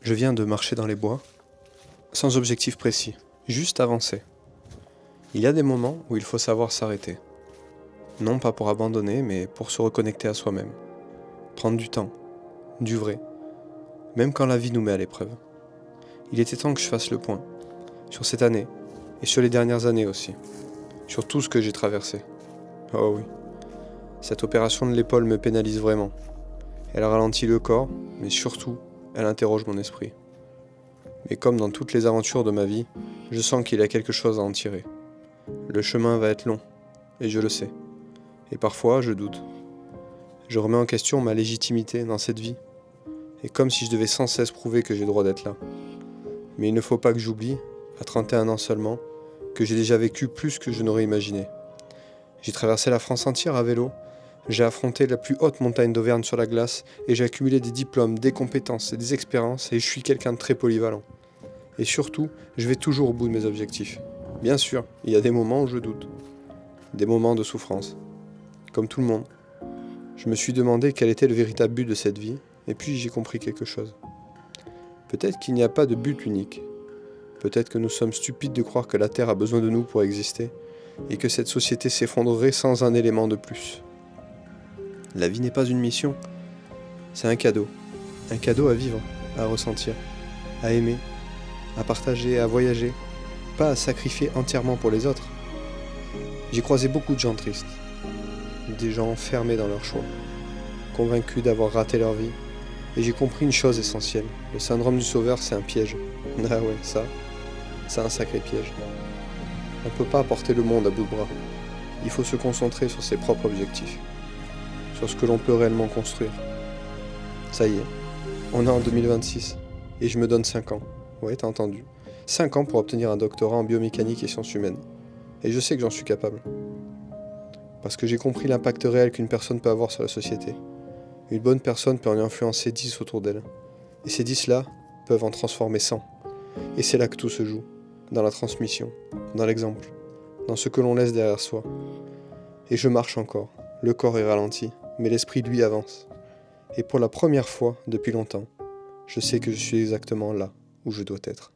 Je viens de marcher dans les bois, sans objectif précis, juste avancer. Il y a des moments où il faut savoir s'arrêter. Non pas pour abandonner, mais pour se reconnecter à soi-même. Prendre du temps, du vrai, même quand la vie nous met à l'épreuve. Il était temps que je fasse le point, sur cette année, et sur les dernières années aussi, sur tout ce que j'ai traversé. Oh oui, cette opération de l'épaule me pénalise vraiment. Elle ralentit le corps, mais surtout, elle interroge mon esprit. Mais comme dans toutes les aventures de ma vie, je sens qu'il y a quelque chose à en tirer. Le chemin va être long, et je le sais. Et parfois, je doute. Je remets en question ma légitimité dans cette vie, et comme si je devais sans cesse prouver que j'ai le droit d'être là. Mais il ne faut pas que j'oublie, à 31 ans seulement, que j'ai déjà vécu plus que je n'aurais imaginé. J'ai traversé la France entière à vélo, j'ai affronté la plus haute montagne d'Auvergne sur la glace, et j'ai accumulé des diplômes, des compétences et des expériences, et je suis quelqu'un de très polyvalent. Et surtout, je vais toujours au bout de mes objectifs. Bien sûr, il y a des moments où je doute. Des moments de souffrance. Comme tout le monde. Je me suis demandé quel était le véritable but de cette vie, et puis j'ai compris quelque chose. Peut-être qu'il n'y a pas de but unique. Peut-être que nous sommes stupides de croire que la Terre a besoin de nous pour exister, et que cette société s'effondrerait sans un élément de plus. La vie n'est pas une mission, c'est un cadeau. Un cadeau à vivre, à ressentir, à aimer, à partager, à voyager, pas à sacrifier entièrement pour les autres. J'ai croisé beaucoup de gens tristes, des gens enfermés dans leurs choix, convaincus d'avoir raté leur vie, et j'ai compris une chose essentielle, le syndrome du sauveur c'est un piège. Ah ouais, ça, c'est un sacré piège. On ne peut pas porter le monde à bout de bras. Il faut se concentrer sur ses propres objectifs, sur ce que l'on peut réellement construire. Ça y est, on est en 2026, et je me donne 5 ans. Ouais, t'as entendu. 5 ans pour obtenir un doctorat en biomécanique et sciences humaines. Et je sais que j'en suis capable. Parce que j'ai compris l'impact réel qu'une personne peut avoir sur la société. Une bonne personne peut en influencer 10 autour d'elle. Et ces 10-là peuvent en transformer 100. Et c'est là que tout se joue. Dans la transmission, dans l'exemple, dans ce que l'on laisse derrière soi. Et je marche encore. Le corps est ralenti, mais l'esprit lui avance. Et pour la première fois depuis longtemps, je sais que je suis exactement là où je dois être.